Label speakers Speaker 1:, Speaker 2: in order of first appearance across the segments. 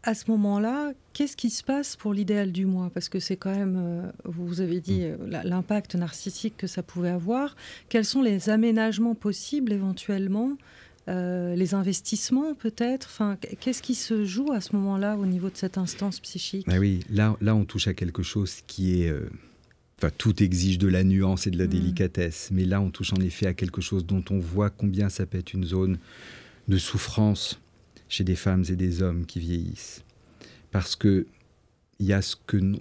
Speaker 1: à ce moment-là, qu'est-ce qui se passe pour l'idéal du moi? Parce que c'est quand même, vous avez dit l'impact narcissique que ça pouvait avoir. Quels sont les aménagements possibles éventuellement, les investissements peut-être? Enfin, qu'est-ce qui se joue à ce moment-là au niveau de cette instance psychique?
Speaker 2: Ben oui, là on touche à quelque chose qui est... Enfin, tout exige de la nuance et de la délicatesse. Mais là, on touche en effet à quelque chose dont on voit combien ça peut être une zone de souffrance chez des femmes et des hommes qui vieillissent. Parce qu'il y a ce que,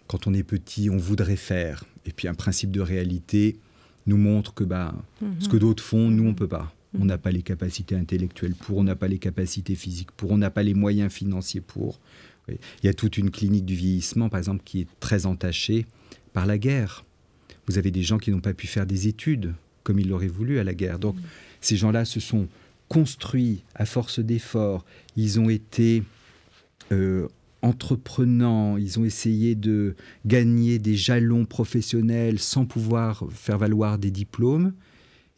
Speaker 2: quand on est petit, on voudrait faire. Et puis un principe de réalité nous montre que ce que d'autres font, nous, on ne peut pas. On n'a pas les capacités intellectuelles pour, on n'a pas les capacités physiques pour, on n'a pas les moyens financiers pour. Oui. Il y a toute une clinique du vieillissement, par exemple, qui est très entachée par la guerre. Vous avez des gens qui n'ont pas pu faire des études comme ils l'auraient voulu à la guerre. Donc, ces gens-là se sont construits à force d'efforts. Ils ont été entreprenants. Ils ont essayé de gagner des jalons professionnels sans pouvoir faire valoir des diplômes.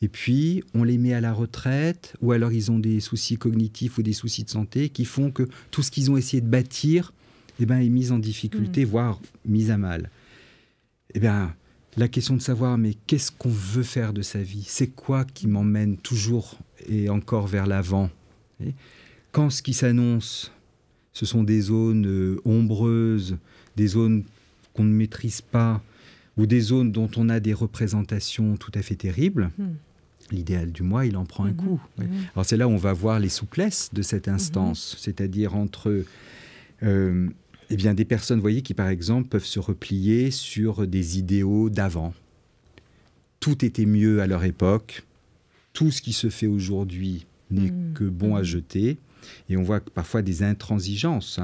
Speaker 2: Et puis, on les met à la retraite, ou alors ils ont des soucis cognitifs ou des soucis de santé qui font que tout ce qu'ils ont essayé de bâtir est mis en difficulté, voire mis à mal. Eh bien, la question de savoir, mais qu'est-ce qu'on veut faire de sa vie? C'est quoi qui m'emmène toujours et encore vers l'avant? Quand ce qui s'annonce, ce sont des zones ombreuses, des zones qu'on ne maîtrise pas, ou des zones dont on a des représentations tout à fait terribles, l'idéal du moi, il en prend un coup. Alors c'est là où on va voir les souplesses de cette instance, c'est-à-dire entre... Eh bien, des personnes, voyez, qui, par exemple, peuvent se replier sur des idéaux d'avant. Tout était mieux à leur époque. Tout ce qui se fait aujourd'hui n'est que bon à jeter. Et on voit parfois des intransigeances,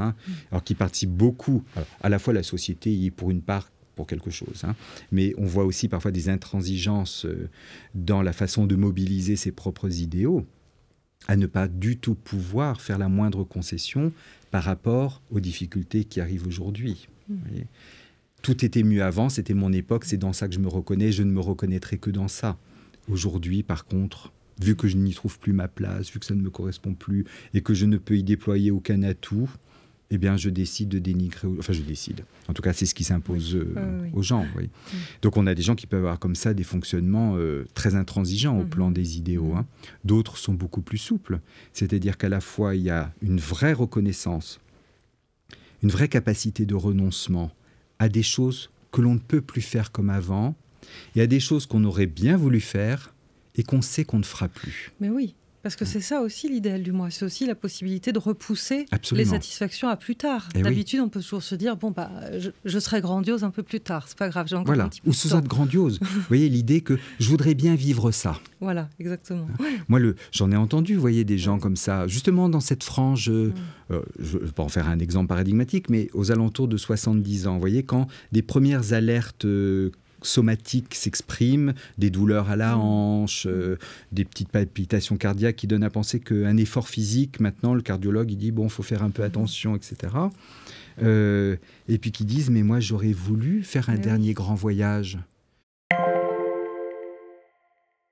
Speaker 2: alors qui participent beaucoup. Alors, à la fois, la société y est pour une part pour quelque chose, mais on voit aussi parfois des intransigeances dans la façon de mobiliser ses propres idéaux, à ne pas du tout pouvoir faire la moindre concession par rapport aux difficultés qui arrivent aujourd'hui. Tout était mieux avant, c'était mon époque, c'est dans ça que je me reconnais, je ne me reconnaîtrai que dans ça. Aujourd'hui, par contre, vu que je n'y trouve plus ma place, vu que ça ne me correspond plus, et que je ne peux y déployer aucun atout, eh bien, je décide de dénigrer... Enfin, je décide. En tout cas, c'est ce qui s'impose aux gens. Oui. Donc, on a des gens qui peuvent avoir comme ça des fonctionnements très intransigeants au plan des idéaux. D'autres sont beaucoup plus souples. C'est-à-dire qu'à la fois, il y a une vraie reconnaissance, une vraie capacité de renoncement à des choses que l'on ne peut plus faire comme avant, et à des choses qu'on aurait bien voulu faire et qu'on sait qu'on ne fera plus.
Speaker 1: Mais oui. Parce que c'est ça aussi l'idéal du moi, c'est aussi la possibilité de repousser les satisfactions à plus tard. D'habitude, on peut toujours se dire, bon, je serai grandiose un peu plus tard, c'est pas grave, j'ai encore un petit peu
Speaker 2: ou sous-être grandiose. Vous voyez, l'idée que je voudrais bien vivre ça.
Speaker 1: Voilà, exactement.
Speaker 2: Moi, j'en ai entendu, vous voyez, des gens comme ça, justement dans cette frange, je ne vais pas en faire un exemple paradigmatique, mais aux alentours de 70 ans, vous voyez, quand des premières alertes somatiques s'expriment, des douleurs à la hanche, des petites palpitations cardiaques qui donnent à penser qu'un effort physique, maintenant, le cardiologue, il dit, bon, il faut faire un peu attention, etc. Et puis qui disent, mais moi, j'aurais voulu faire un dernier grand voyage.